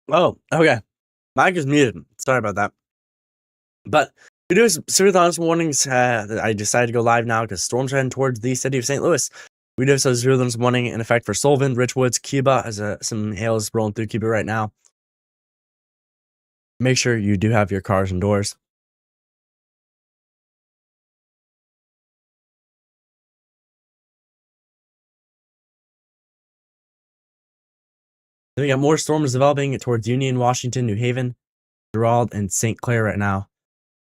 Oh, okay. Mic is muted. Sorry about that. But we do some super thunderstorms warnings. I decided to go live now because storms are heading towards the city of St. Louis. We do have some zero this morning in effect for Sullivan, Richwoods, Cuba, as some hail is rolling through Cuba right now. Make sure you do have your cars indoors. Then we got more storms developing towards Union, Washington, New Haven, Gerald, and St. Clair right now.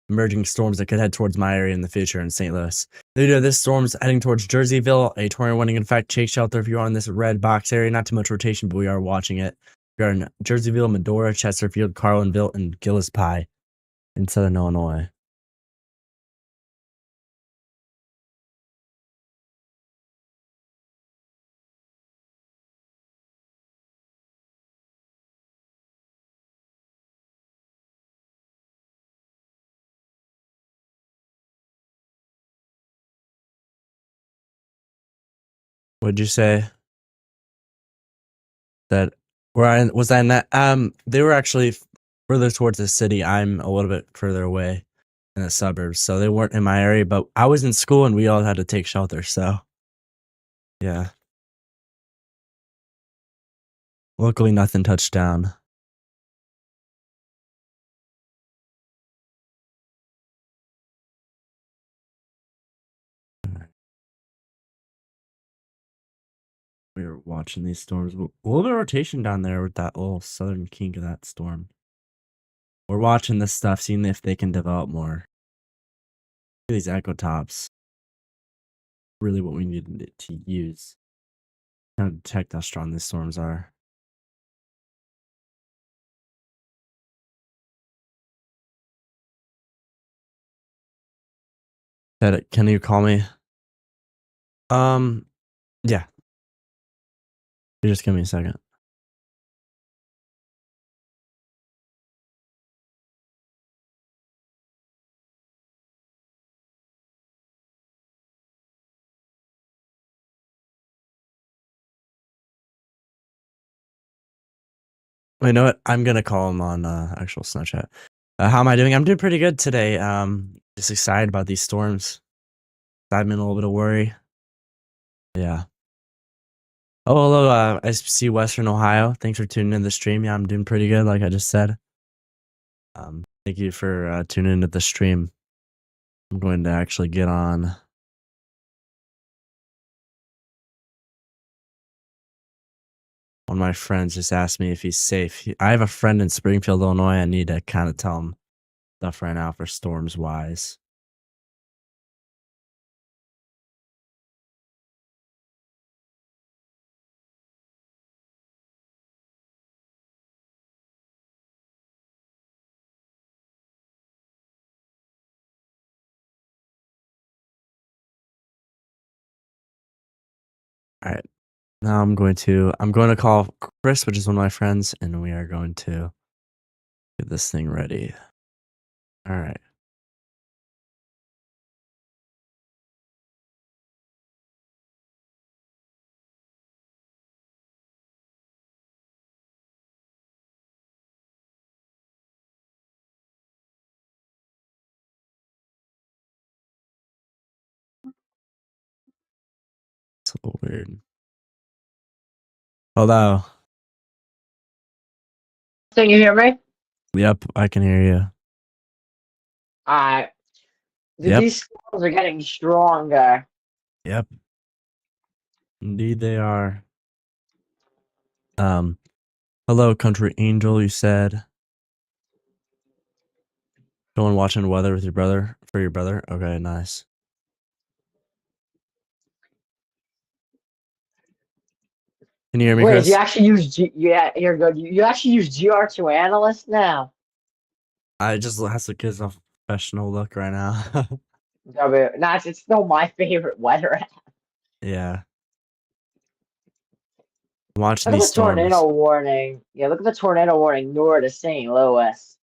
Emerging storms that could head towards my area in the future in St. Louis. Later, this storm's heading towards Jerseyville, a tornado warning in effect. Chase shelter if you're on this red box area. Not too much rotation, but we are watching it. We are in Jerseyville, Medora, Chesterfield, Carlinville, and Gillespie in southern Illinois. What'd you say? That where I was I in that? They were actually further towards the city. I'm a little bit further away in the suburbs, so they weren't in my area. But I was in school, and we all had to take shelter. So, yeah. Luckily, nothing touched down. We were watching these storms. A little bit of rotation down there with that little southern kink of that storm. We're watching this stuff, seeing if they can develop more. These echo tops. Really what we need to use. Kind of detect how strong these storms are. Can you call me? Yeah. You just give me a second. You know what? I'm gonna call him on actual Snapchat. How am I doing? I'm doing pretty good today. Just excited about these storms. I'm in a little bit of worry. Yeah. Oh, hello, I see Western Ohio. Thanks for tuning in the stream. Yeah, I'm doing pretty good, like I just said. Thank you for tuning into the stream. I'm going to actually get on. One of my friends just asked me if he's safe. I have a friend in Springfield, Illinois. I need to kind of tell him stuff right now for storms wise. All right. Now I'm going to call Chris, which is one of my friends, and we are going to get this thing ready. All right. It's a little weird. Hello. Can you hear me? Yep, I can hear you. Uh, Yep. these storms are getting stronger. Yep. Indeed they are. Hello, Country Angel, you said. Going watching weather with your brother for your brother? Okay, nice. Can you hear me, Wait, Chris? you actually use yeah, you're good. You actually use GR2 Analyst now? I just has to get a professional look right now. Nah, it's still my favorite weather app. Yeah. I'm watching Look at these the tornado storms. warning. Yeah, look at the tornado warning north of St. Louis.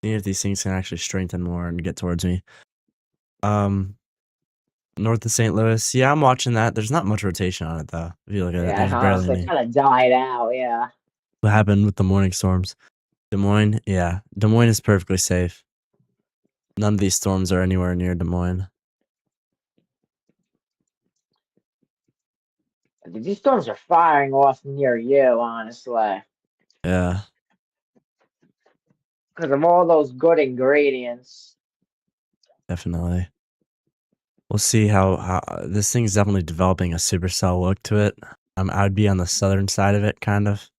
See if these things can actually strengthen more and get towards me. north of St. Louis. Yeah, I'm watching that. There's not much rotation on it though. If you look at it, Yeah, there's barely honestly, any. kind of died out. Yeah. What happened with the morning storms? Des Moines, yeah, Des Moines is perfectly safe. None of these storms are anywhere near Des Moines. These storms are firing off near you, honestly, Yeah, because of all those good ingredients. definitely. We'll see how this thing's definitely developing a supercell look to it. I'd be on the southern side of it, kind of.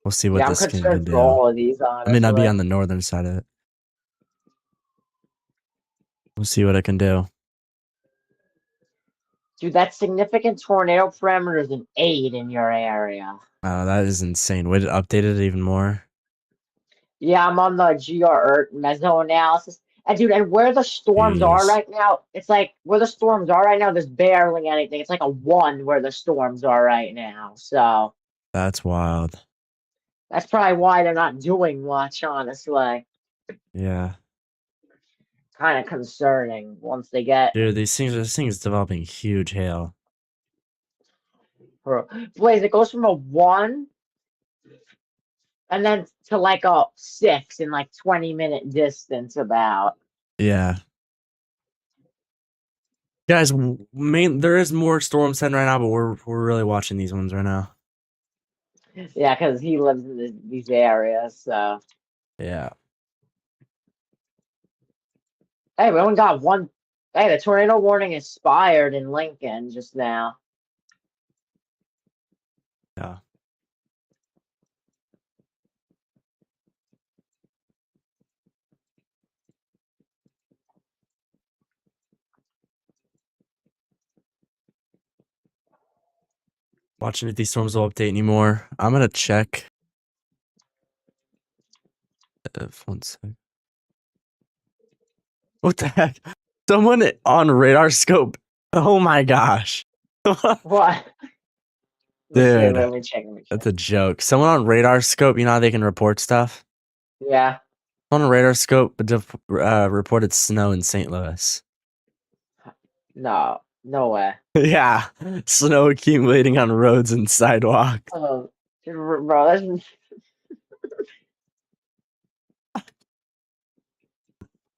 We'll see what Yeah, I'm this thing can concerned for do. all of these, I mean, I'd be honestly. on the northern side of it. We'll see what it can do. Dude, that significant tornado parameter is an 8 in your area. That is insane. Way to update it even more. Yeah, I'm on the GR meso analysis. And dude, and where the storms are Jeez, right now, it's like where the storms are right now, there's barely anything. It's like a 1 where the storms are right now. So that's wild. that's probably why they're not doing much, honestly. Yeah, Kind of concerning once they get. dude, this thing is developing huge hail. Blaze, it goes from a 1 and then to like a 6 in like 20-minute distance about. Yeah, guys, there is more storms heading right now, but we're really watching these ones right now. Yeah, because he lives in these areas. So Yeah, hey, we only got one. Hey, the tornado warning expired in Lincoln just now. yeah. Watching if these storms will update anymore. I'm gonna check. One sec. What the heck? Someone on radar scope. Oh my gosh. What? Let me see. Dude, Let me check. Let me check. that's a joke. Someone on radar scope, you know how they can report stuff? Yeah. Someone on radar scope reported snow in St. Louis. No. No way. Yeah, snow accumulating on roads and sidewalks. Oh, bro, that's.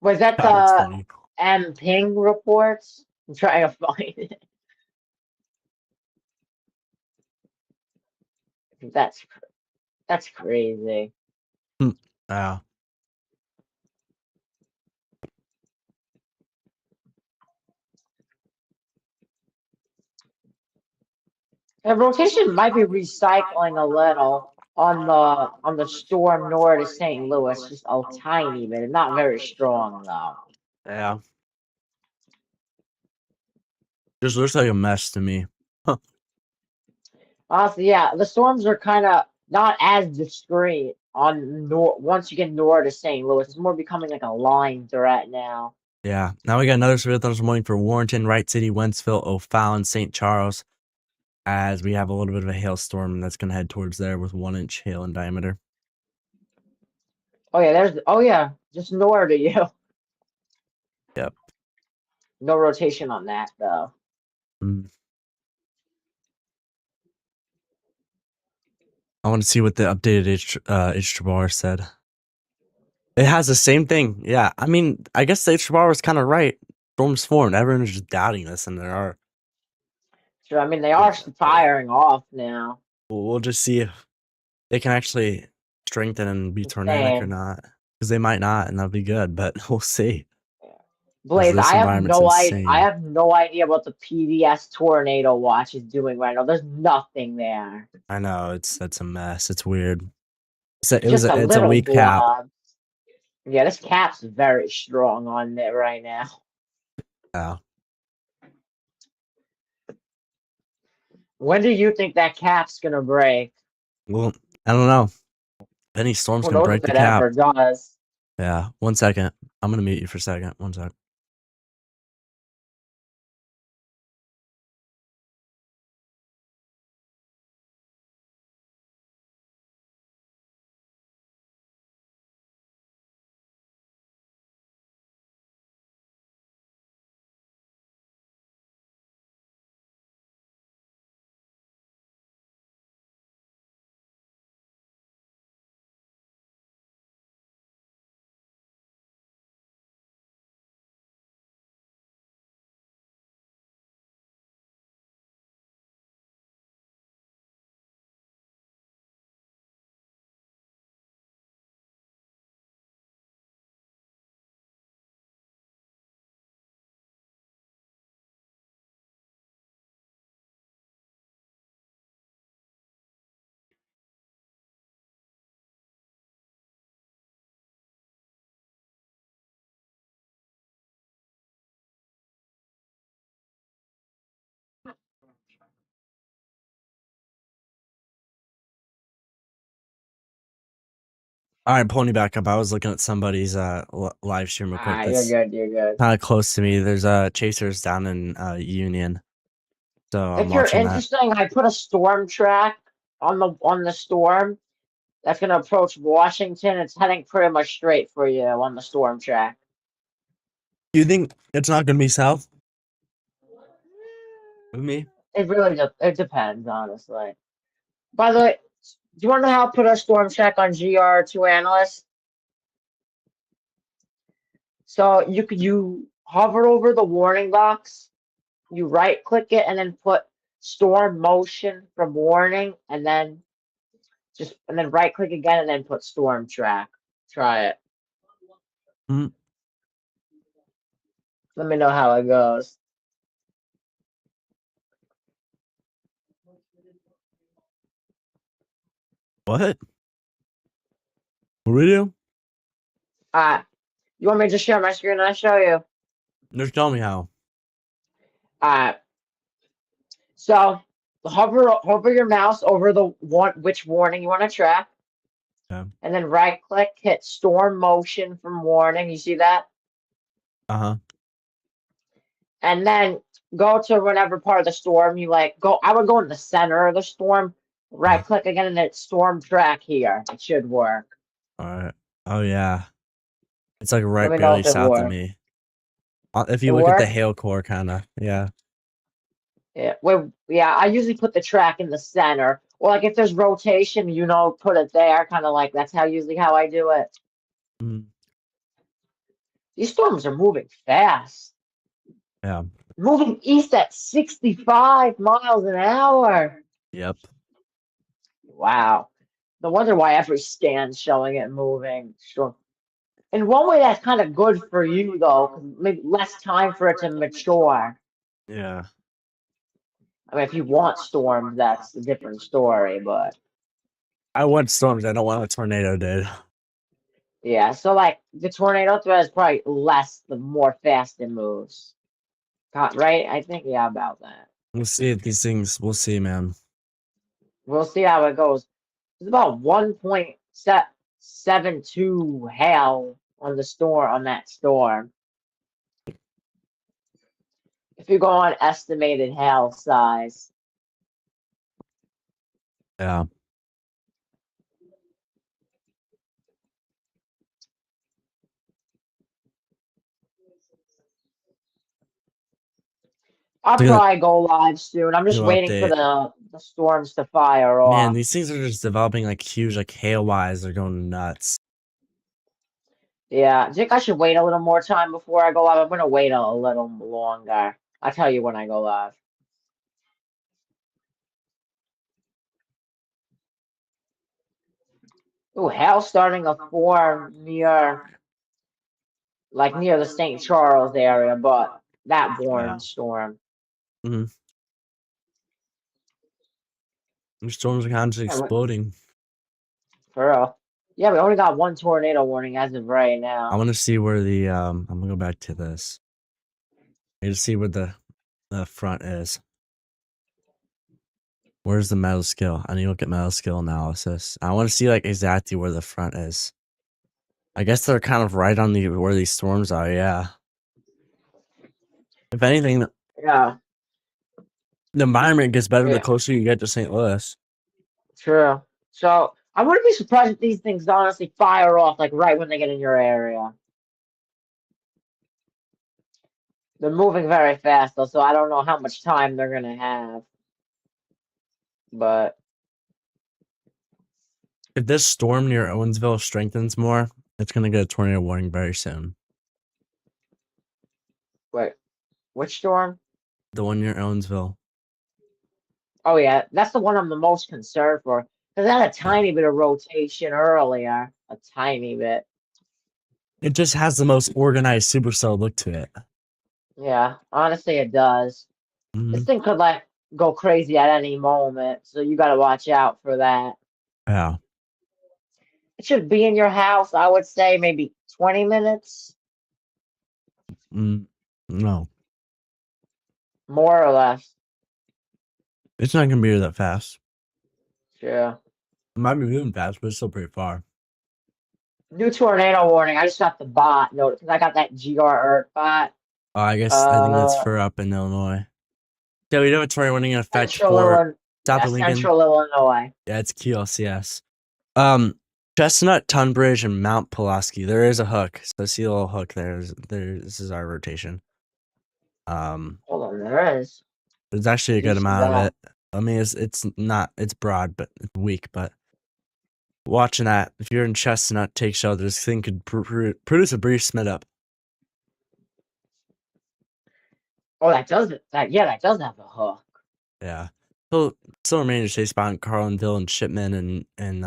Was that God, it's the funny. M Ping reports? I'm trying to find it. That's that's crazy. Yeah. The rotation might be recycling a little on the storm north of St. Louis, just a tiny bit, not very strong though. Yeah. Just looks like a mess to me. Huh. Honestly, yeah, the storms are kind of not as discreet on once you get north of St. Louis. It's more becoming like a line threat now. Yeah. Now we got another severe thunderstorm warning for Warrenton, Wright City, Wentzville, O'Fallon, St. Charles, as we have a little bit of a hailstorm that's going to head towards there with 1-inch hail in diameter. Oh yeah, just north of you. Yep. No rotation on that though. Mm. I want to see what the updated H said. It has the same thing. Yeah. I mean, I guess the H was kind of right. Storms formed. Everyone's just doubting this, and there are. So I mean, they are firing off now. We'll just see if they can actually strengthen and be tornadic or Insane. not. Because they might not, and that'll be good, but we'll see. Blaze, This environment's I insane. have no idea what the PDS tornado watch is doing right now. There's nothing there. I know that's a mess. It's weird. It's just a It's a little weak cap. blob. Yeah, this cap's very strong on it right now. Yeah. When do you think that cap's gonna break? Well, I don't know. Any storms Who can knows break if the it cap. ever does? Yeah. 1 second. I'm gonna mute you for a second. 1 sec. All right, pulling you back up. I was looking at somebody's live stream real quick. You're That's good. You're good. kind of close to me. There's Chasers down in Union, so I'm If you're watching that. interested, I put a storm track on the storm that's gonna approach Washington. It's heading pretty much straight for you on the storm track. You think it's not gonna be south with me? It really it depends, honestly. By the way, do you want to know how to put a storm track on GR2 Analyst? So you hover over the warning box, you right click it, and then put storm motion from warning, and then right click again, and then put storm track. Try it. Mm. Let me know how it goes. What? What do we do? You want me to just share my screen and I show you? Just tell me how. So hover your mouse over the which warning you want to track. Yeah. And then right click, hit storm motion from warning. You see that? Uh-huh. And then go to whatever part of the storm you like. I would go in the center of the storm. Right click again and hit storm track here. It should work. All right. Oh yeah. It's like right Let me know barely if it south of works. me. If you It look at the worked? hail core, kind of. Yeah. Yeah. Well, yeah, I usually put the track in the center. Or like if there's rotation, put it there. Kind of like that's usually how I do it. Mm. These storms are moving fast. Yeah. Moving east at 65 miles an hour. Yep. Wow. No wonder why every scan's showing it moving. Sure. In one way, that's kind of good for you, though, 'cause maybe less time for it to mature. Yeah. I mean, if you want storms, that's a different story, but I want storms. I don't want a tornado, dude. yeah. So, like, the tornado threat is probably less the more fast it moves. Right? I think, yeah, about that. We'll see if these things. We'll see, man. We'll see how it goes. It's about 1.72 hail on that storm. If you go on estimated hail size. Yeah. I'll probably go live soon. I'm just New waiting for update. the storms to fire off. Man, these things are just developing like huge, like hail-wise. They're going nuts. Yeah, I think I should wait a little more time before I go live. I'm gonna wait a little longer. I'll tell you when I go live. Ooh, hail starting to form near the St. Charles area, but that warm storm. Mm-hmm. The storms are kind of just exploding. For real. Yeah, we only got one tornado warning as of right now. I want to see where the I'm gonna go back to this. I need to see where the front is. Where's the metal skill? I need to look at metal skill analysis. I want to see like exactly where the front is. I guess they're kind of right on where these storms are. Yeah. If anything, Yeah. the environment gets better the closer you get to St. Louis. True. So I wouldn't be surprised if these things honestly fire off like right when they get in your area. They're moving very fast though, so I don't know how much time they're gonna have. But if this storm near Owensville strengthens more, it's gonna get a tornado warning very soon. wait, which storm? The one near Owensville. Oh yeah, that's the one I'm the most concerned for. Because it had a tiny bit of rotation earlier. A tiny bit. It just has the most organized supercell look to it. Yeah, honestly it does. This thing could like go crazy at any moment, so you gotta watch out for that. Yeah. It should be in your house, I would say maybe 20 minutes. No. More or less. It's not gonna be that fast. Yeah. It might be moving fast, but it's still pretty far. New tornado warning. I just got the bot note because I got that GR Earth bot. Oh, I think that's for up in Illinois. Yeah, we do have a tornado warning in effect for south of Lincoln. Central Illinois. Yeah, it's QLCS. Chestnut, Tunbridge, and Mount Pulaski. There is a hook. So I see a little hook there. This is our rotation. Hold on, there is. There's actually a good amount of it. I mean, it's broad, but it's weak. But watching that, if you're in Chestnut, take shelter. This thing could produce a brief smid up. Oh, that does it. That does have a hook. Yeah. Still remain to chase spot in Carlinville and Shipman and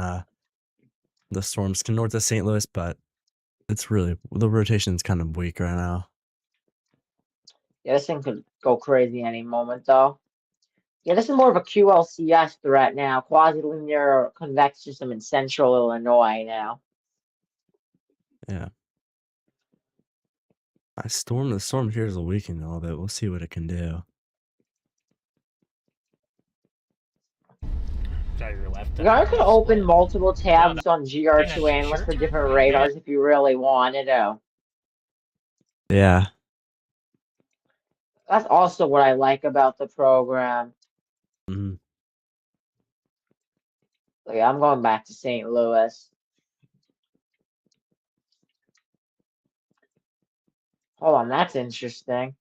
the storms to north of St. Louis, but it's really the rotation's kind of weak right now. Yeah, this thing could go crazy any moment though. Yeah, this is more of a QLCS threat now. Quasi-linear convex system in central Illinois now. Yeah. The storm here is a weakening a little bit. We'll see what it can do. You guys could open multiple tabs on GR2 Analyst for different radars if you really wanted to. Yeah. That's also what I like about the program. Mm-hmm. So yeah, I'm going back to St. Louis. Hold on, that's interesting.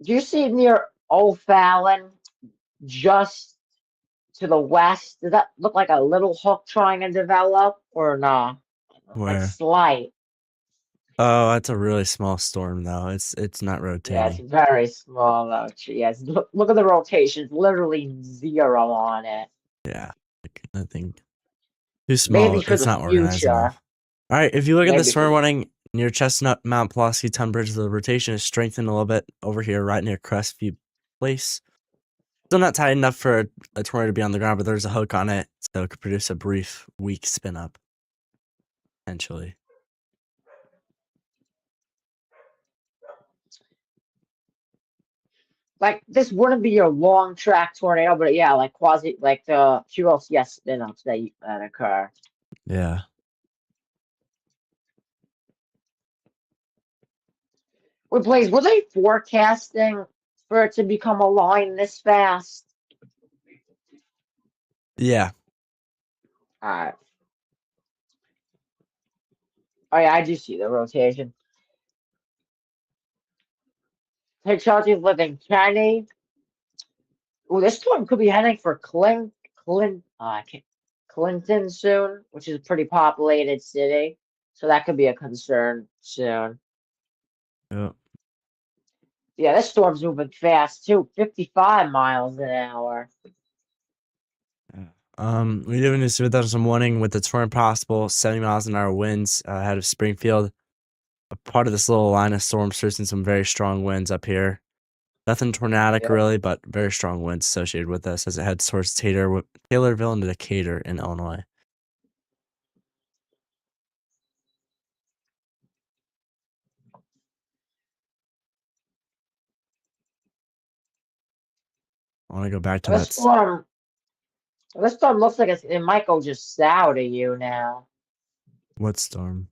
Do you see near O'Fallon, just to the west? Does that look like a little hook trying to develop or not? Where? Like slight. Oh, that's a really small storm though. It's not rotating. Yeah, it's very small though. Yes, look at the rotation. It's literally 0 on it. Yeah, I think too small. Maybe for it's the not organized future. enough. All right, if you look at Maybe the storm warning near Chestnut, Mount Pulaski, Tunbridge, the rotation is strengthened a little bit over here, right near Crestview Place. Still not tight enough for a tornado to be on the ground, but there's a hook on it, so it could produce a brief, weak spin up. Potentially. Like this wouldn't be your long track tornado, but yeah, like like the QLCS spin ups that occur. Yeah. Wait, Blaze, were they forecasting for it to become a line this fast? Yeah. Alright. Oh yeah, I do see the rotation. Hey, Chelsea's living Kenny. Oh, this storm could be heading for Clinton soon, which is a pretty populated city. So that could be a concern soon. Yep. Yeah, this storm's moving fast too. 55 miles an hour. We live in a with some warning with the tornado possible 70 miles an hour winds ahead of Springfield. A part of this little line of storms producing some very strong winds up here. Nothing tornadic really, but very strong winds associated with this as it heads towards Taylorville and Decatur in Illinois. I want to go back to This storm looks like it might go just south of you now. What storm?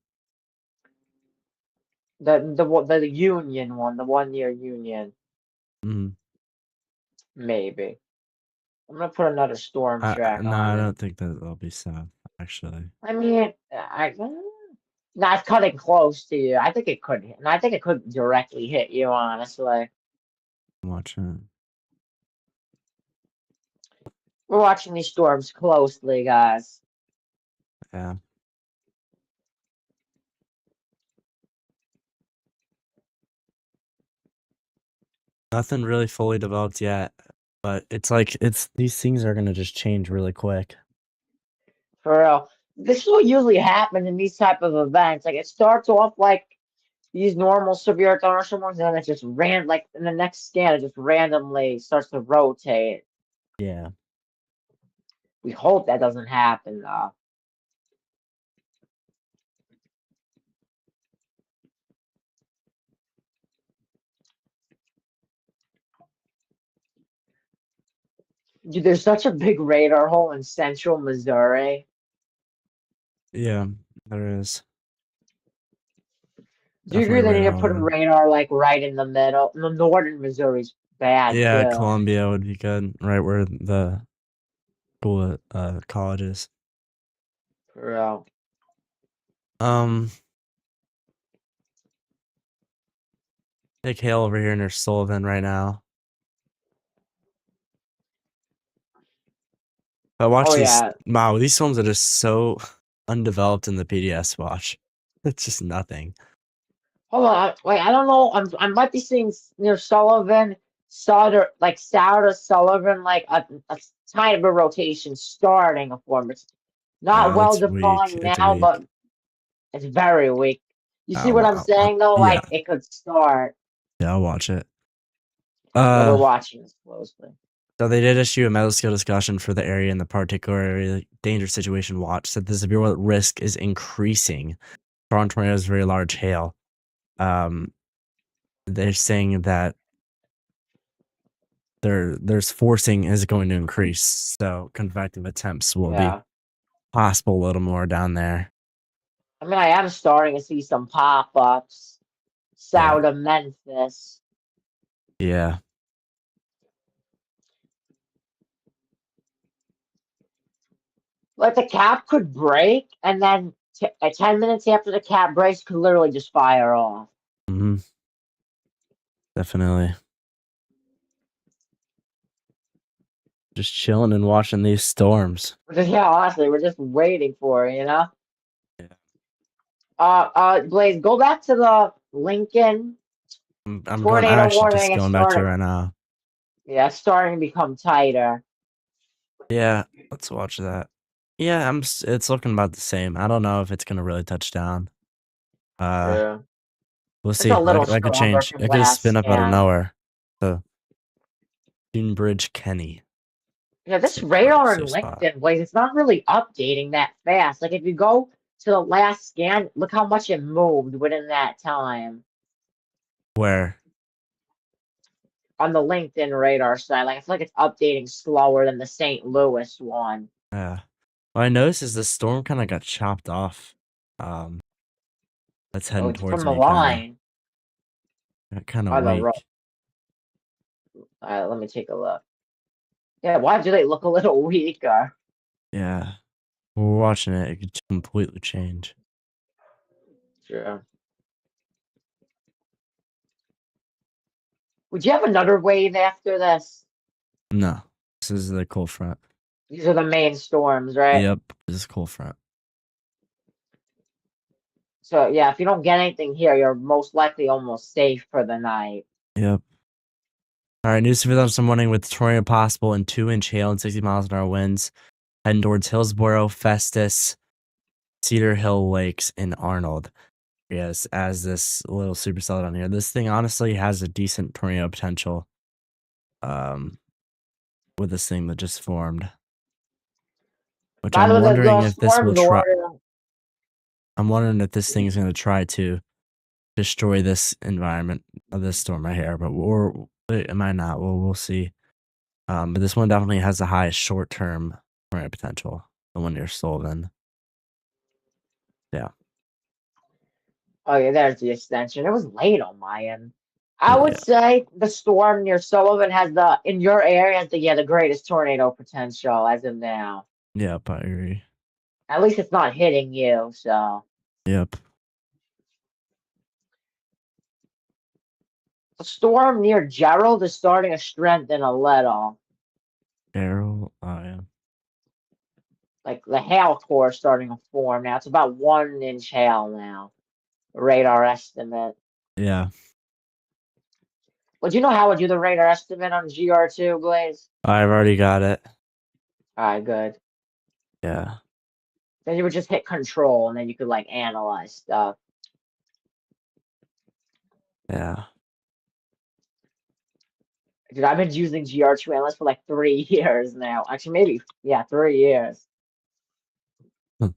The Union one, the one near Union. Maybe. I'm gonna put another storm track on. No, I don't think that it'll be south, actually. I mean, not cutting close to you. I think it could hit, and I think it could directly hit you, honestly. I'm watching it. We're watching these storms closely, guys. Yeah. Nothing really fully developed yet, but it's like these things are gonna just change really quick. For real. This is what usually happens in these type of events. Like it starts off like these normal severe thunderstorms, and then it just like in the next scan, it just randomly starts to rotate. Yeah. We hope that doesn't happen though. Dude, there's such a big radar hole in central Missouri. Yeah. There is Do you agree definitely they need radar to all put a around. radar like right in the middle? The northern Missouri's bad Yeah, too. Columbia would be good, right where the school college is. For real. Um, Nick Hale over here near Sullivan right now. I watch Oh these. yeah. Wow, these films are just so undeveloped in the PDS watch. It's just nothing. Hold on. Wait, I don't know. I might be seeing near Sullivan, Sutter, like Sauter, Sullivan, like a tiny bit of rotation starting a form. It's not Wow, well it's weak. defined It's now, but weak. it's very weak. You see what I'm Wow. saying though? Yeah, Like it could start. yeah, I'll watch it. Yeah, we're Uh, watching this closely. so they did issue a metascale discussion for the area in the particular area danger situation watch. Said the severe risk is increasing. Strong tornadoes, very large hail. They're saying that there's forcing is going to increase, so convective attempts will be Yeah. possible a little more down there. I mean, I am starting to see some pop-ups. Yeah, South of Memphis. yeah, Like the cap could break, and then 10 minutes after the cap breaks, could literally just fire off. hmm definitely. Just chilling and watching these storms. Yeah, honestly, we're just waiting for it, you know? Yeah, Blaze, go back to the Lincoln I'm going. I'm tornado actually just warning. It's going back to it starting, right now. yeah, it's starting to become tighter. Yeah, let's watch that. Yeah, it's looking about the same. I don't know if it's gonna really touch down. Uh, True. we'll It's see. a little That could stronger change. from It could just last spin up out of scan. nowhere. So, Dunebridge, Kenny, Yeah, this safe park, radar in safe spot. LinkedIn, Blaze, it's not really updating that fast. Like if you go to the last scan, look how much it moved within that time Where? on the LinkedIn radar side. Like I feel like it's updating slower than the St. Louis one. Yeah. What I noticed is the storm kind of got chopped off. Um, that's Oh, heading it's from towards the me, kind of. line Kind of on the road. weak. Let me take a look. Yeah, why do they look a little weaker? Yeah. We're watching it. It could completely change. Sure. Would you have another wave after this? No, this is the cold front. These are the main storms, right? Yep, this is cold front. So yeah, if you don't get anything here, you're most likely almost safe for the night. Yep. All right, news for this morning with tornado possible and 2-inch hail and 60 miles an hour winds heading towards Hillsboro, Festus, Cedar Hill Lakes, and Arnold. Yes, as this little supercell down here. This thing honestly has a decent tornado potential. With this thing that just formed, which By the I'm way, wondering the if this storm will try. north. I'm wondering if this thing is going to try to destroy this environment of this storm right here, but or it might not. We'll see. But this one definitely has the highest short term tornado potential. The one near Sullivan. Yeah. Oh yeah, there's the extension. It was late on my end. I would Yeah. say the storm near Sullivan has the in your area has the greatest tornado potential as of now. Yep. I agree. At least it's not hitting you, so Yep. the storm near Gerald is starting to strengthen a little. Daryl. Oh yeah. Like the hail core is starting to form now. It's about 1 inch hail now. Radar estimate. Yeah. Would you know how would you do the radar estimate on GR2, Blaze? I've already got it. Alright, good. Yeah. Then you would just hit control and then you could like analyze stuff. Yeah. Dude, I've been using GR2 analyst for like 3 years now. Actually, maybe, yeah, 3 years. Hmm.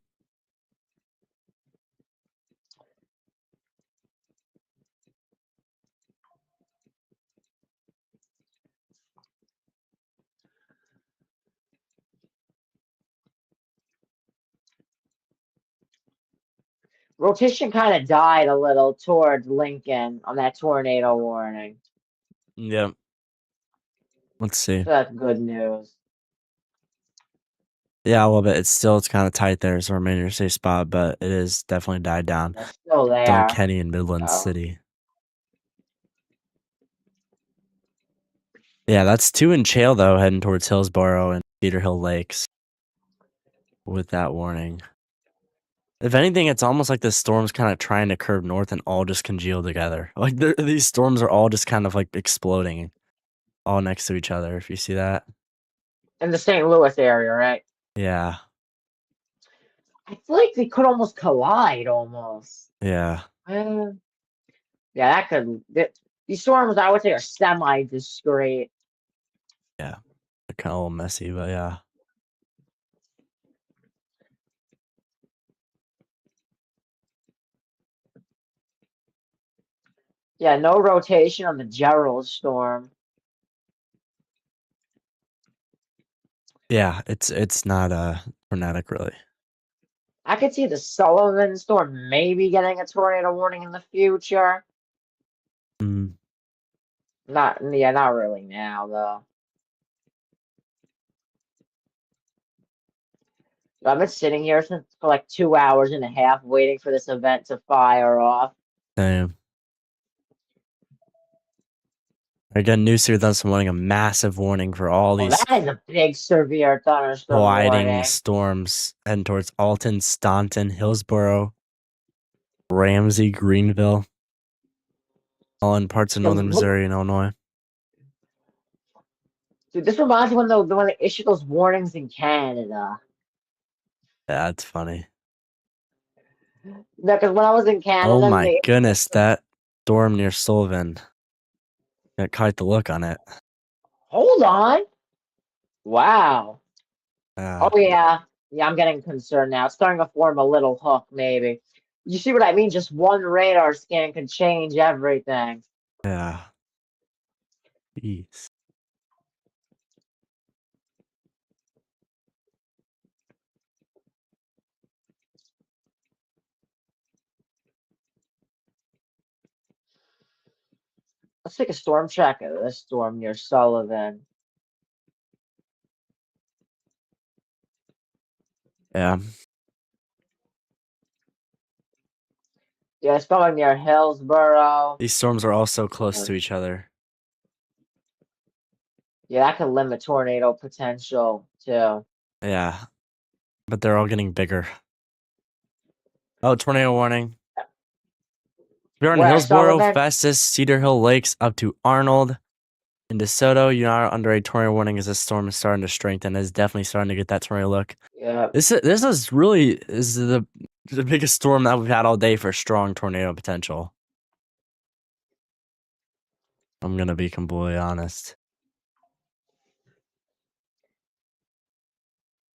Rotation kind of died a little towards Lincoln on that tornado warning. Yep. Let's see. So that's good news. Yeah, a little bit. It's kind of tight there, so remain in your safe spot, but it is definitely died down. It's still It's on there. Kenny in Midland Oh. City. Yeah, that's 2 in Chail though, heading towards Hillsboro and Cedar Hill Lakes with that warning. If anything, it's almost like the storm's kind of trying to curve north and all just congeal together. Like these storms are all just kind of like exploding all next to each other, if you see that. In the St. Louis area, right? Yeah. I feel like they could almost collide almost. Yeah. Yeah, that could. These storms, I would say, are semi-discreet. Yeah. They're kind of a little messy, but yeah. Yeah, no rotation on the Gerald storm. Yeah, it's not tornadic really. I could see the Sullivan storm maybe getting a tornado warning in the future. Mm. Not really now though. I've been sitting here for like 2.5 hours waiting for this event to fire off. Damn. Again, News here this morning, a massive warning for all these That is a big severe thunderstorm gliding warning. storms heading towards Alton, Staunton, Hillsboro, Ramsey, Greenville, all in parts of northern Missouri and Illinois. Dude, this reminds me when they issued those warnings in Canada. Yeah, that's funny. No, because when I was in Canada, Oh my goodness, that storm near Sullivan got quite the look on it. Hold on. Wow. Yeah. Oh yeah. Yeah, I'm getting concerned now. It's starting to form a little hook, maybe. You see what I mean? Just one radar scan can change everything. Yeah. Jeez. Let's take a storm check of this storm near Sullivan. Yeah. Yeah, it's going near Hillsboro. These storms are all so close to each other. Yeah, that could limit tornado potential too. Yeah. But they're all getting bigger. Oh, tornado warning. We're on Where, Hillsboro, Sullivan? Festus, Cedar Hill Lakes, up to Arnold. In DeSoto, you're not under a tornado warning as this storm is starting to strengthen. It's definitely starting to get that tornado look. Yeah. This is really the biggest storm that we've had all day for strong tornado potential. I'm gonna be completely honest.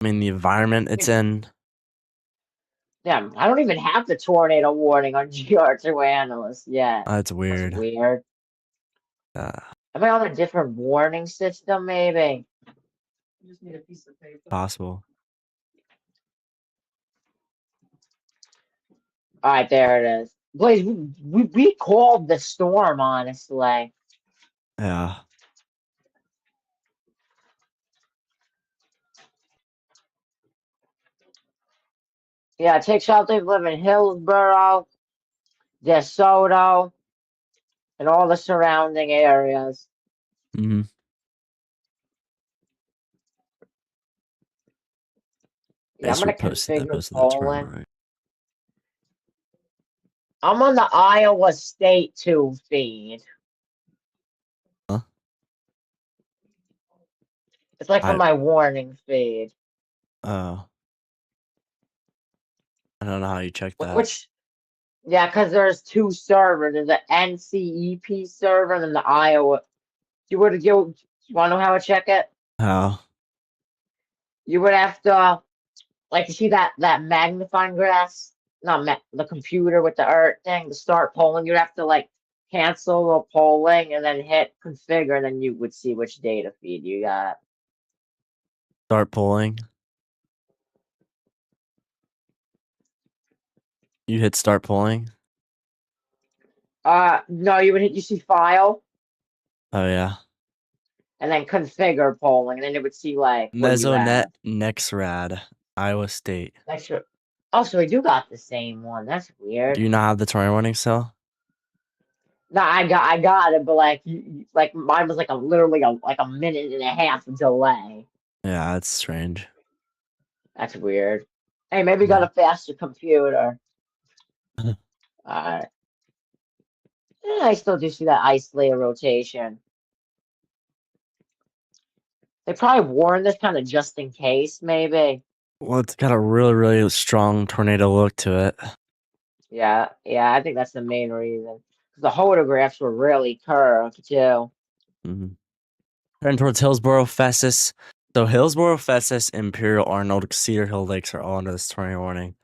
I mean, the environment it's in. Yeah, I don't even have the tornado warning on GR2 Analyst yet. That's weird. That's weird. Am I on a different warning system, maybe? You just need a piece of paper. Possible. All right, there it is. Blaze, we called the storm, honestly. Yeah. Yeah, take shelter, live in Hillsboro, DeSoto, and all the surrounding areas. Mm-hmm. Yeah, I'm gonna configure that Poland. right. I'm on the Iowa State 2 feed. Huh? It's like for my warning feed. Oh. I don't know how you check that. Which, yeah, because there's 2 servers. There's the NCEP server and then the Iowa. You want to know how to check it? How? You would have to, like, you see that magnifying glass? Not the computer with the ERT thing to start polling. You'd have to, like, cancel the polling and then hit configure, and then you would see which data feed you got. Start polling. You hit start polling. No, you see file Oh yeah. and then configure polling, and then it would see like what you Mesonet have. Nexrad, Iowa State. That's your. Oh, so we do got the same one. That's Do weird. you not have the tornado warning still? No, I got it, but like, like mine was like literally like a minute and a half delay. Yeah, that's strange. That's weird. Hey, maybe you got a faster computer. Alright. I still do see that isolated rotation. They probably warned this kind of just in case, maybe. Well, it's got a really, really strong tornado look to it. Yeah, I think that's the main reason. The photographs were really curved too. Mm-hmm. Turning towards Hillsboro, Festus. So Hillsboro, Festus, Imperial, Arnold, Cedar Hill Lakes are all under this tornado warning.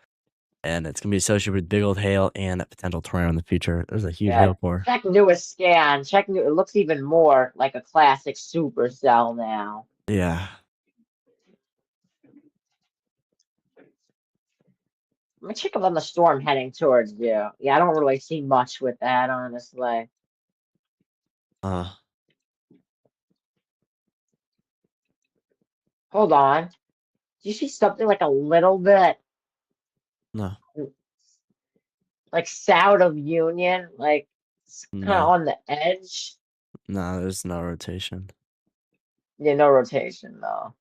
And it's going to be associated with big old hail and a potential tornado in the future. There's a huge hail core. Check newest scan. It looks even more like a classic supercell now. Yeah. I'm gonna check up on the storm heading towards you. Yeah, I don't really see much with that, honestly. Hold on. Do you see something like a little bit No. like south of Union? Like it's kind of No. on the edge. No, there's no rotation. Yeah, no rotation though.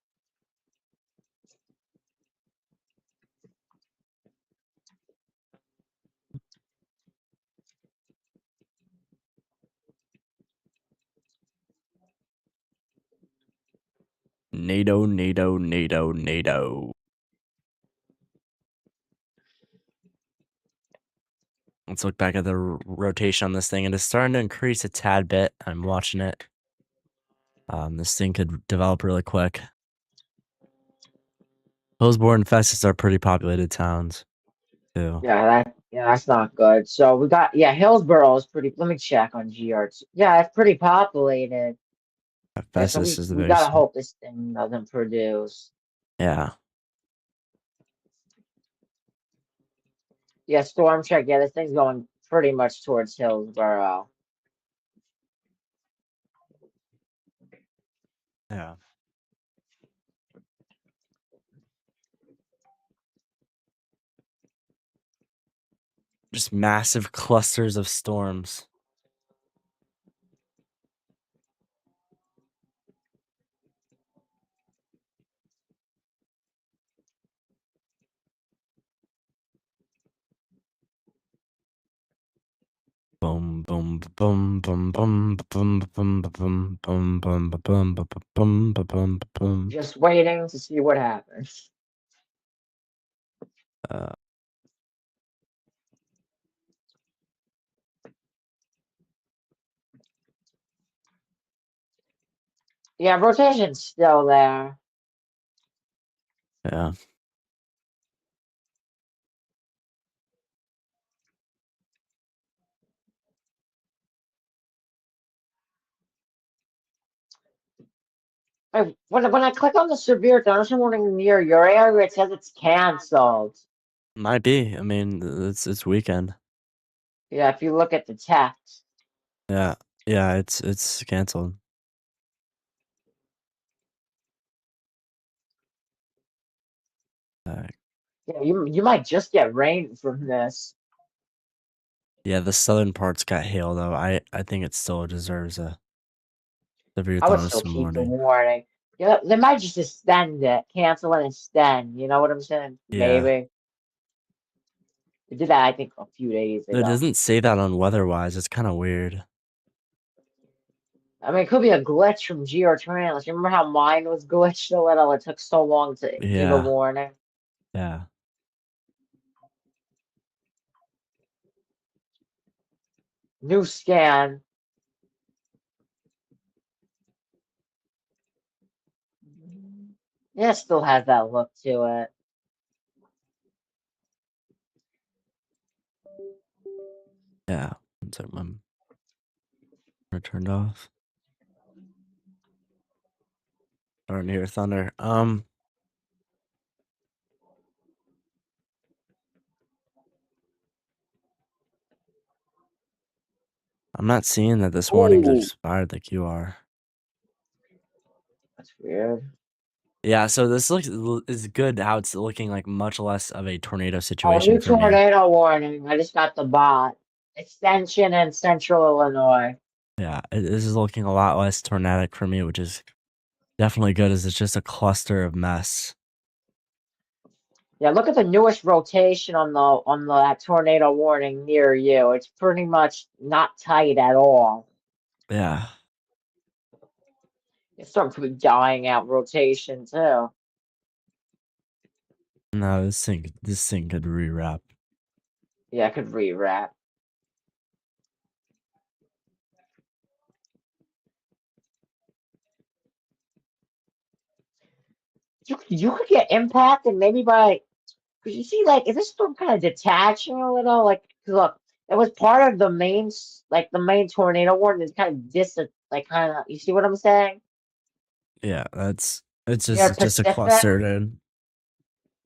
NATO, NATO, NATO, NATO. Let's look back at the rotation on this thing, and it's starting to increase a tad bit. I'm watching it. This thing could develop really quick. Hillsboro and Festus are pretty populated towns, too. Yeah, that's not good. So we got Hillsboro is pretty. Let me check on GR2. Yeah, it's pretty populated. Yeah, so Festus is the we gotta biggest one. hope this thing doesn't produce. Yeah. Yeah, storm check. Yeah, this thing's going pretty much towards Hillsboro. Yeah. Just massive clusters of storms. Boom, boom, boom, boom, boom, boom, boom, boom, boom, boom, boom, boom, boom, boom. Just waiting to see what happens. Yeah, rotation's still there. Yeah. When I click on the severe thunderstorm near your area, it says it's canceled. Might be. I mean, it's weekend. Yeah, if you look at the text. Yeah. Yeah, it's canceled. Yeah, you might just get rain from this. Yeah, the southern parts got hail though. I think it still deserves a severe I would still thunderstorm keep the warning. warning. Yeah, they might just extend it, cancel and extend. You know what I'm saying? Yeah. Maybe. They did that, I think, a few days It ago. doesn't say that on weather-wise. It's kind of weird. I mean, it could be a glitch from GeoTrans. You remember how mine was glitched a little? It took so long to give a Yeah. warning. Yeah. New scan. Yeah, it still has that look to it. Yeah. So I turned off. Starting to hear thunder. I'm not seeing that this warning's Ooh, expired like you are. that's weird. Yeah, so this is good how it's looking like much less of a tornado Oh, situation new for me. tornado warning. I just got the bot. Extension in Central Illinois. Yeah, this is looking a lot less tornadic for me, which is definitely good as it's just a cluster of mess. Yeah, look at the newest rotation on that tornado warning near you. It's pretty much not tight at all. Yeah. It's starting to be dying out rotation too. No, this thing could rewrap. Yeah, I could rewrap. You could get impacted maybe by, because you see, like, is this storm kind of detaching a little? Like, 'cause look, it was part of the the main tornado warning. It's kind of kind of. You see what I'm saying? Yeah, it's Near just a Pacific. cluster, dude.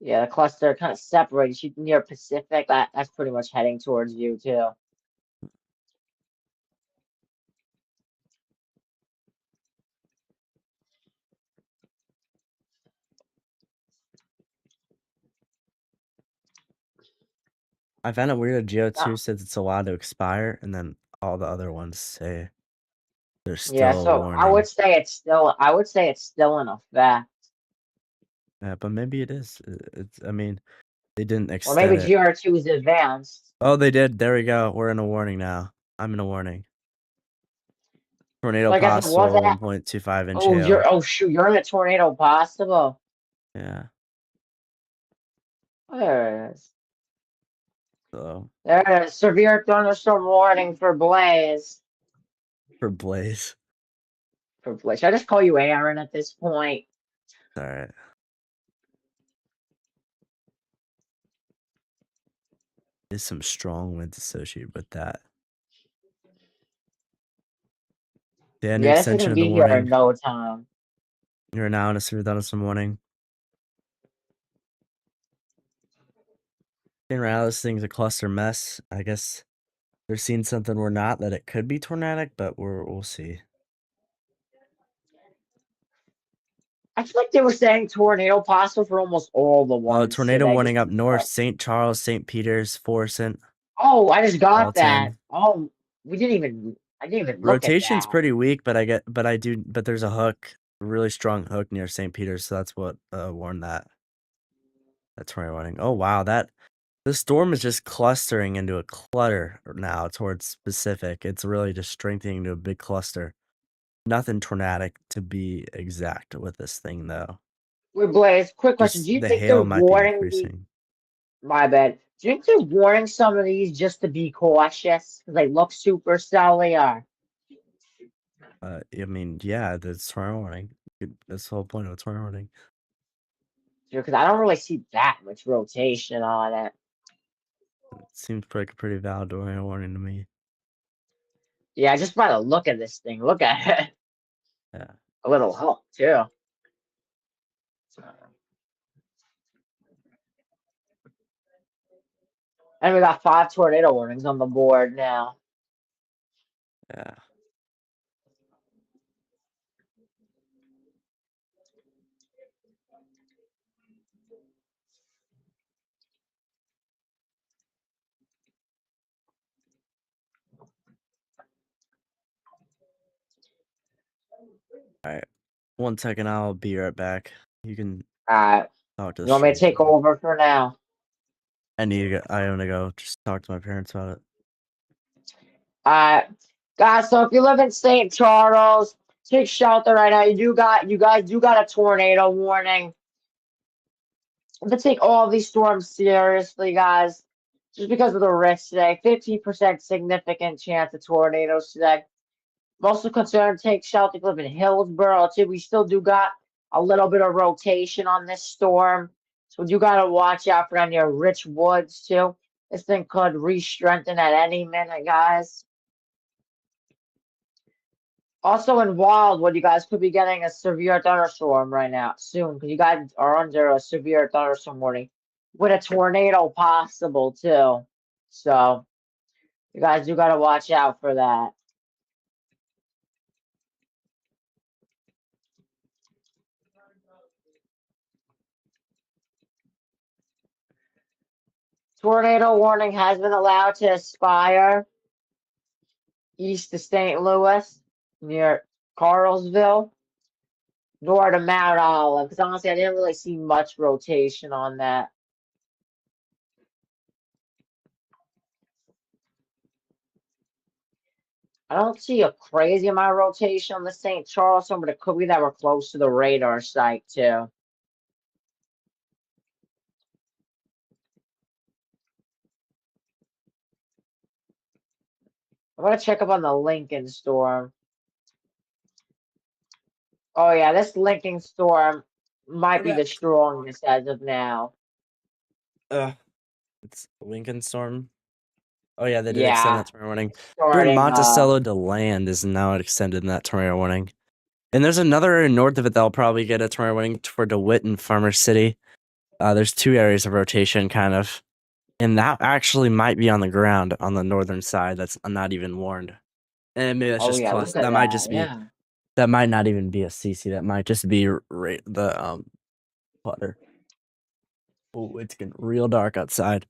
Yeah, the cluster kind of separated. You near Pacific. That's pretty much heading towards you too. I found it weird that Geo2 Yeah. says it's allowed to expire, and then all the other ones say there's Yeah, still a so I warning. would say it's still in effect. Yeah, but maybe it is. I mean, they didn't Or extend maybe it. GR2 is advanced. Oh, they did. There we go. We're in a warning now. I'm in a warning. Tornado So I guess it was possible, that. 1.25 inch Oh, hail. shoot, you're in a tornado possible. Yeah. There it is. So There it is. Severe thunderstorm warning for Blaze. for Blaze. For Blaze. Should I just call you Aaron at this point? All right. There's some strong winds associated with that. Yeah, new Yeah, this is extension gonna of the be here in warning. no time. You're now in a severe thunderstorm warning. Right now, this thing's a cluster mess. I guess they're seeing something we're not, that it could be tornadic, but we'll see. I feel like they were saying tornado possible for almost all the ones Tornado today. warning up north, St. Charles, St. Peters, Florissant. Oh, I just got that. Alton. Oh, I didn't even look at Rotation's that. pretty weak, but but there's a hook, a really strong hook near St. Peters, so that's what warned that. That's tornado warning. Oh wow, the storm is just clustering into a clutter now towards Pacific. It's really just strengthening into a big cluster. Nothing tornadic to be exact with this thing though. Wait, Blaze, quick question. Just Do you the think they're hail might be warning increasing. my bad. Do you think they're warning some of these just to be cautious? Because they look super cellular. I mean, yeah, that's tornado warning. That's the whole point of a tornado warning. Because I don't really see that much rotation on it. It seems like a pretty valid tornado warning to me. Yeah, just by the look of this thing. Look at it. Yeah. A little hook, too. And we got 5 tornado warnings on the board now. Yeah. All right. 1 second, I'll be right back. You can Alright. talk to the You want me to stream. take over for now? I want to go just talk to my parents about it. Alright. Guys, so if you live in St. Charles, take shelter right now. You guys do got a tornado warning. Let's take all these storms seriously, guys. Just because of the risk today. 15% significant chance of tornadoes today. Mostly concerned, take shelter, live in Hillsborough too. We still do got a little bit of rotation on this storm. So you gotta watch out for any of Rich Woods too. This thing could re-strengthen at any minute, guys. Also in Wildwood, you guys could be getting a severe thunderstorm right now soon, because you guys are under a severe thunderstorm warning with a tornado possible too. So you guys do gotta watch out for that. Tornado warning has been allowed to expire east of St. Louis, near Carlsville, north of Mount Olive. Because honestly, I didn't really see much rotation on that. I don't see a crazy amount of rotation on the St. Charles one, but it could be that we're close to the radar site too. I'm gonna check up on the Lincoln storm. Oh yeah, this Lincoln storm might be Okay. the strongest as of now. It's Lincoln Storm. Oh yeah, they did extend Yeah, that tornado warning. Dude, starting. Monticello to land is now extended in that tornado warning. And there's another north of it that'll probably get a tornado warning for DeWitt and Farmer City. There's two areas of rotation, kind of. And that actually might be on the ground on the northern side. That's not even warned. And maybe that's Oh just yeah, plus. look at That might just be. Yeah. That might not even be a CC. That might just be the putter. Oh, it's getting real dark outside.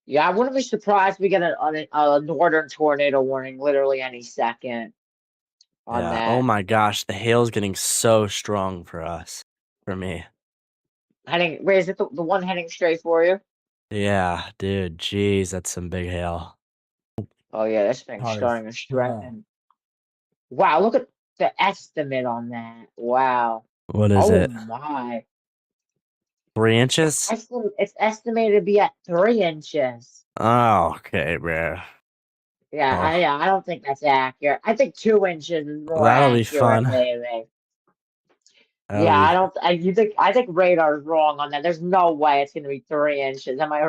Yeah, I wouldn't be surprised if we get a northern tornado warning literally any second on Yeah. that. Oh my gosh, the hail's getting so strong for us. For me. Wait, is it the one heading straight for you? Yeah, dude. Jeez, that's some big hail. Oh yeah, this thing's Hard as starting to hell. strengthen. Wow, look at the estimate on that. Wow. What is Oh it? my. 3 inches? It's estimated to be at 3 inches. Oh, okay, bro. Yeah, Oh, I don't think that's accurate. I think 2 inches is more that'll be accurate, fun. maybe. That'll Yeah, be. I don't. I think radar's wrong on that. There's no way it's gonna be 3 inches. Am I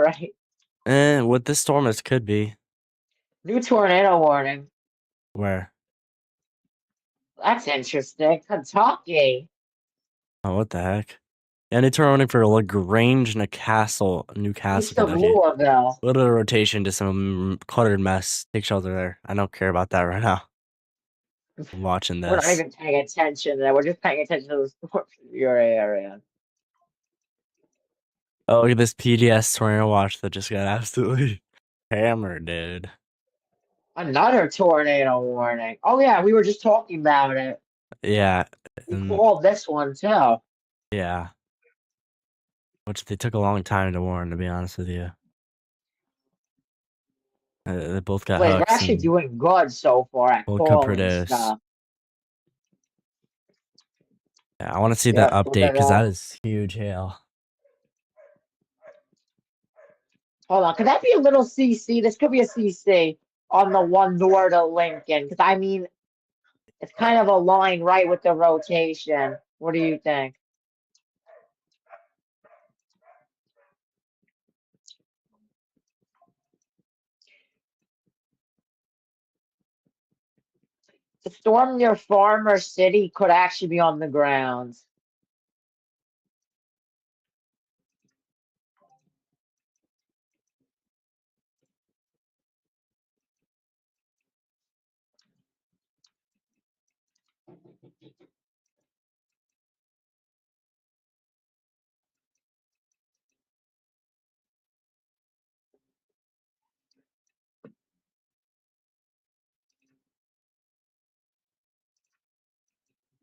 right? With this storm, it could be. New tornado warning. Where? That's interesting. Kentucky. Oh, what the heck? Yeah, new tornado warning for LaGrange, Newcastle, East of Kentucky. Louisville. Little rotation to some cluttered mess. Take shelter there. I don't care about that right now. I'm watching We're not this. even paying attention to that. We're just paying attention to the storm in your area. Oh, look at this PGS tornado watch that just got absolutely hammered, dude. Another tornado warning. Oh yeah, we were just talking about it. Yeah. We And called this one too. yeah. Which they took a long time to warn, to be honest with you. They both got Wait, we're hooks actually and doing good so far at both could calling produce. stuff. Yeah, I want to see that Yep, look update at because that that. is huge hail. Hold on, could that be a little CC? This could be a CC on the one north of Lincoln. Because I mean, it's kind of a line right with the rotation. What do you think? The storm near Farmer City could actually be on the ground.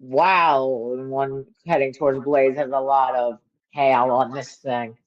Wow, and one heading towards Blaze has a lot of hail on this thing.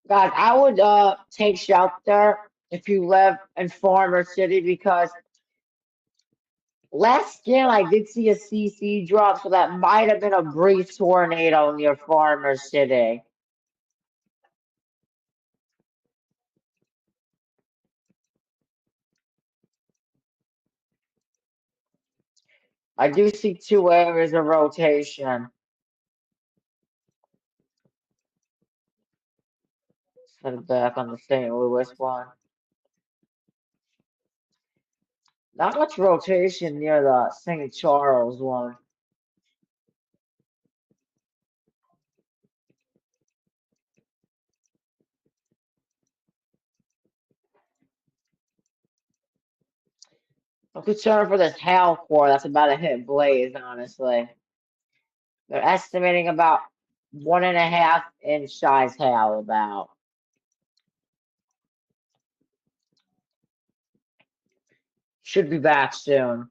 Guys, I would take shelter if you live in Farmer City because Last scan, I did see a CC drop, so that might have been a brief tornado near Farmer City. I do see 2 areas of rotation. Set it back on the St. Louis one. Not much rotation near the St. Charles one. I'm concerned for this hail core that's about to hit Blaze, honestly. They're estimating about 1.5-inch size hail about. Should be back soon.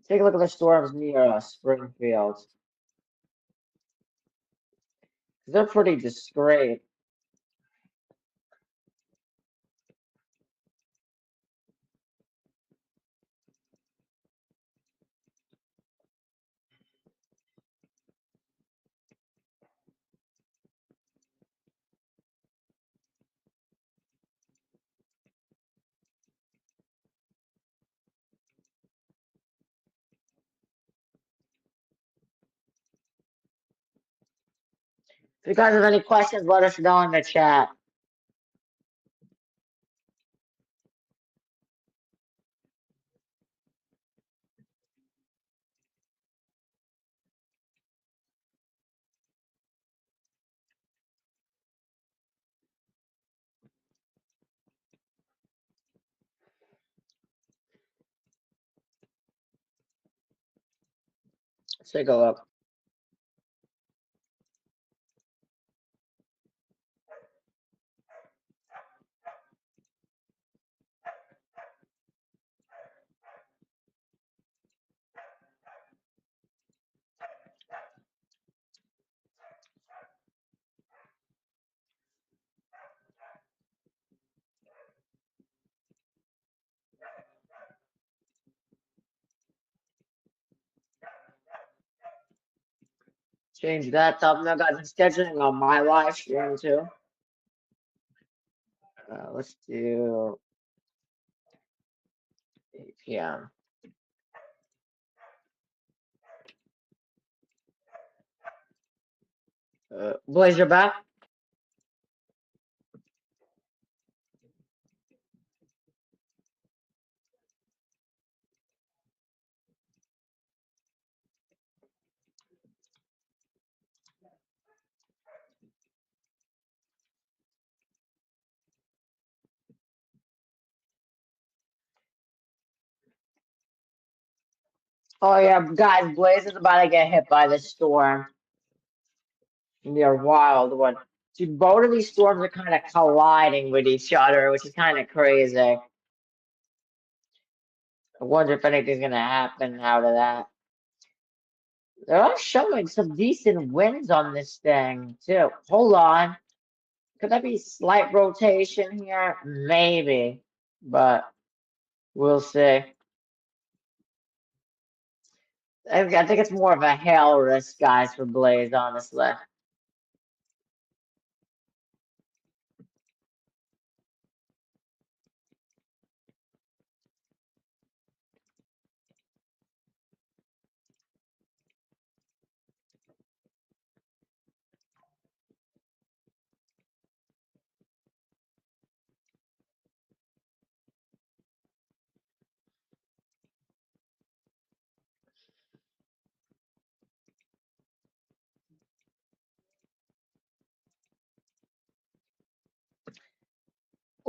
Take a look at the storms near Springfield. They're pretty discreet. If you guys have any questions, let us know in the chat. Let's take a look. Change that up. Now, guys, I'm scheduling on my live stream too. Let's do 8 p.m. Blaze, you're back? Oh yeah, guys, Blaze is about to get hit by the storm near Wildwood. Dude, both of these storms are kind of colliding with each other, which is kind of crazy. I wonder if anything's gonna happen out of that. They're all showing some decent winds on this thing too. Hold on. Could that be slight rotation here? Maybe, but we'll see. I think it's more of a hail risk, guys, for Blaze, honestly.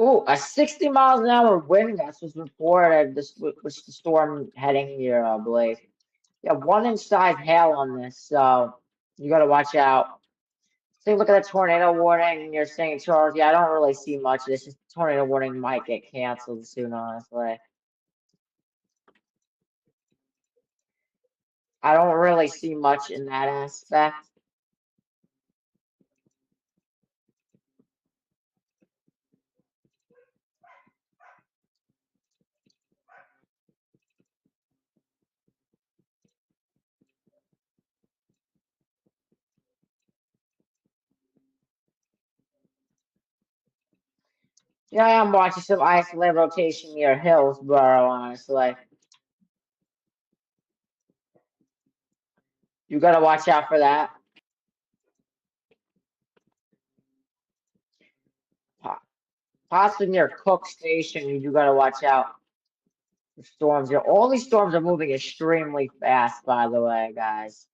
Ooh, a 60 miles an hour wind gust was reported. This was the storm heading here, I believe. Yeah, 1 inch size hail on this, so you gotta watch out. Take a look at the tornado warning you're saying, Charles. Yeah, I don't really see much. This tornado warning might get canceled soon, honestly. I don't really see much in that aspect. Yeah, I am watching some isolated rotation near Hillsborough, honestly. You gotta watch out for that. Possibly near Cook Station, you do gotta watch out for storms here. All these storms are moving extremely fast, by the way, guys.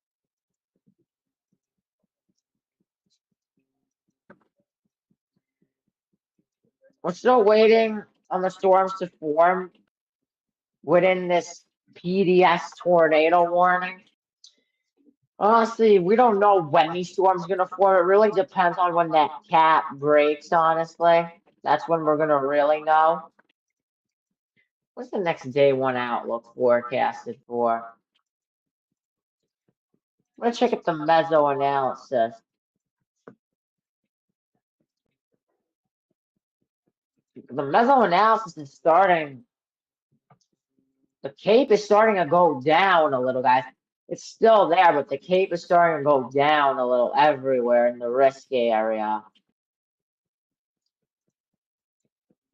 We're still waiting on the storms to form within this PDS tornado warning. Honestly, we don't know when these storms gonna form. It really depends on when that cap breaks, honestly. That's when we're gonna really know. What's the next day one outlook forecasted for? I'm gonna check out the meso analysis. The meso analysis is starting. The cape is starting to go down a little, guys. It's still there, but the cape is starting to go down a little everywhere in the risk area.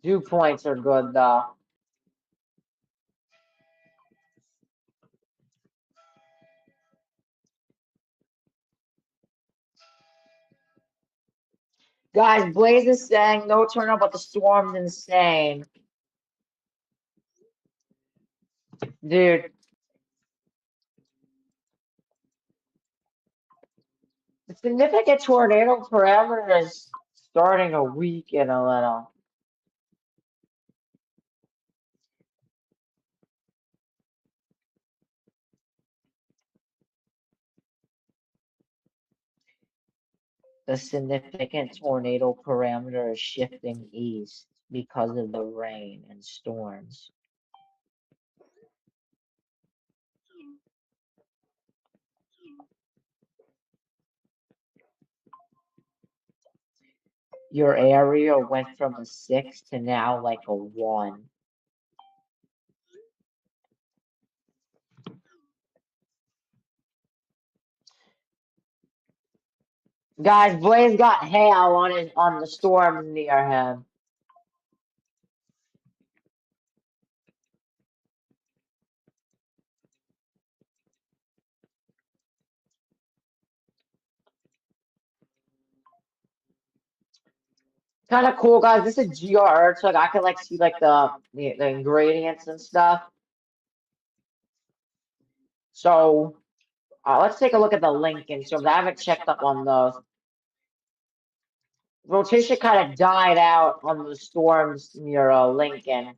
Dew points are good though. Guys, Blaze is saying no turnout, but the storm's insane. Dude. The significant tornado parameter is starting to weaken a little. The significant tornado parameter is shifting east because of the rain and storms. Your area went from a 6 to now like a 1. Guys, Blaze got hail on the storm near him. Kind of cool, guys. This is GR, so like I can like see like the ingredients and stuff. So let's take a look at the Lincoln. So I haven't checked up on those. Rotation kind of died out on the storms near Lincoln.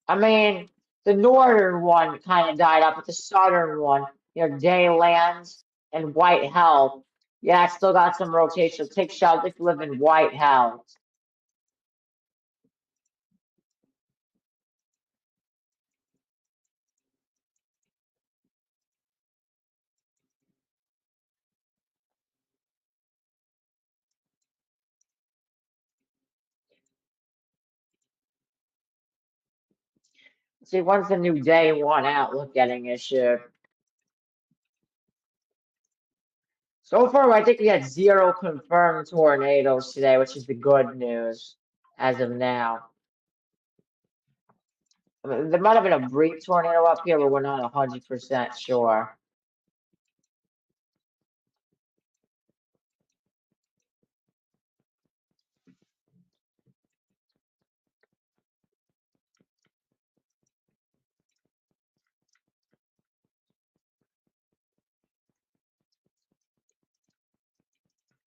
I mean, the northern one kind of died out, but the southern one near Daylands and White Health, yeah, it's still got some rotation. Take shelter if you live in White Health. See, when's the new day one outlook getting issued? So far, I think we had 0 confirmed tornadoes today, which is the good news as of now. I mean, there might have been a brief tornado up here, but we're not 100% sure.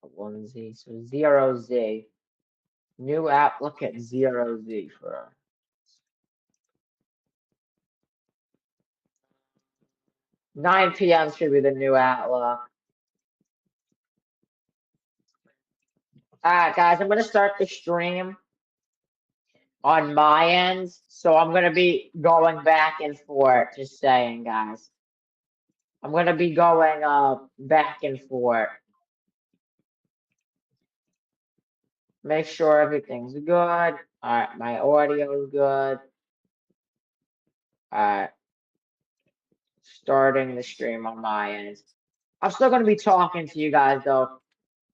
A 1Z, so 0Z. New applicant 0Z for 9 p.m. should be the new outlook. Alright, guys, I'm gonna start the stream on my end, so I'm gonna be going back and forth. Just saying, guys. I'm gonna be going back and forth. Make sure everything's good. Alright, my audio is good. Alright. Starting the stream on my end. I'm still gonna be talking to you guys though.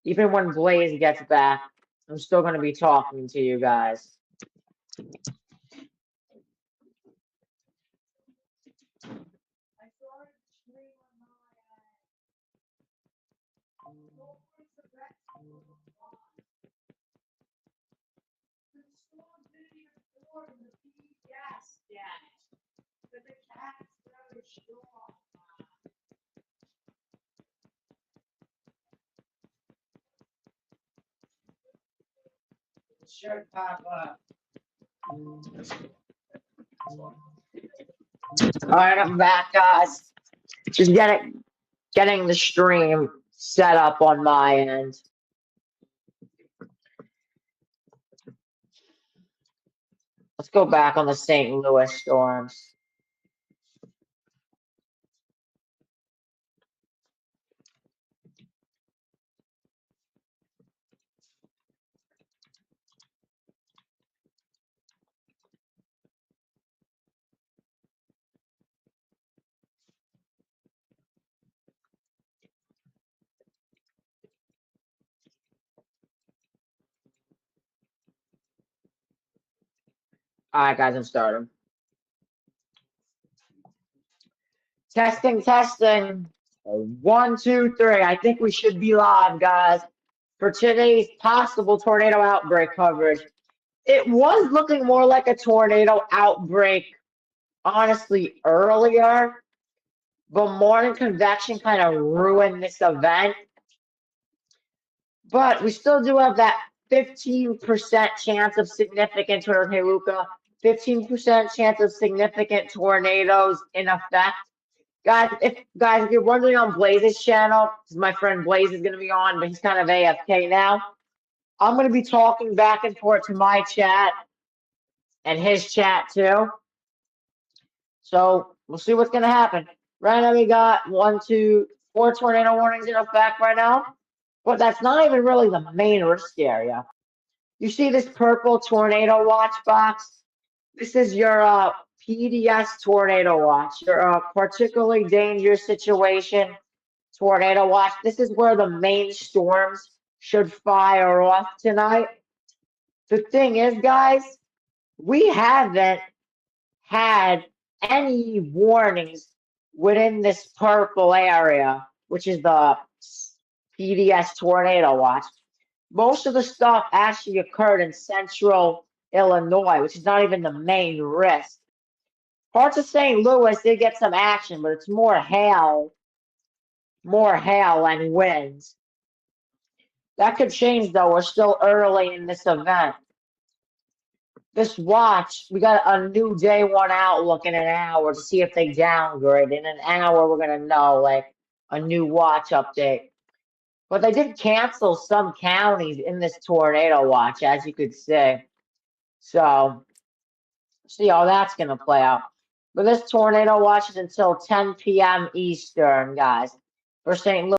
Even when Blaze gets back, I'm still gonna be talking to you guys. Sure, Papa. Alright, I'm back, guys. Just getting the stream set up on my end. Let's go back on the St. Louis Storms. Alright, guys, I'm starting. Testing. 1, 2, 3. I think we should be live, guys, for today's possible tornado outbreak coverage. It was looking more like a tornado outbreak, honestly, earlier, but morning convection kind of ruined this event. But we still do have that 15% chance of significant tornado, 15% chance of significant tornadoes in effect. Guys, if you're wondering on Blaze's channel, because my friend Blaze is going to be on, but he's kind of AFK now. I'm going to be talking back and forth to my chat and his chat too. So we'll see what's going to happen. Right now we got 1, 2, 4 tornado warnings in effect right now. But that's not even really the main risk area. You see this purple tornado watch box? This is your PDS tornado watch, your particularly dangerous situation tornado watch. This is where the main storms should fire off tonight. The thing is, guys, we haven't had any warnings within this purple area, which is the PDS tornado watch. Most of the stuff actually occurred in central Illinois, which is not even the main risk. Parts of St. Louis did get some action, but it's more hail and winds. That could change though. We're still early in this event. This watch, we got a new day one outlook in an hour to see if they downgrade. In an hour, we're gonna know like a new watch update. But they did cancel some counties in this tornado watch, as you could see. So, see how that's gonna play out. But this tornado watch is until 10 p.m. Eastern, guys, for St. Louis.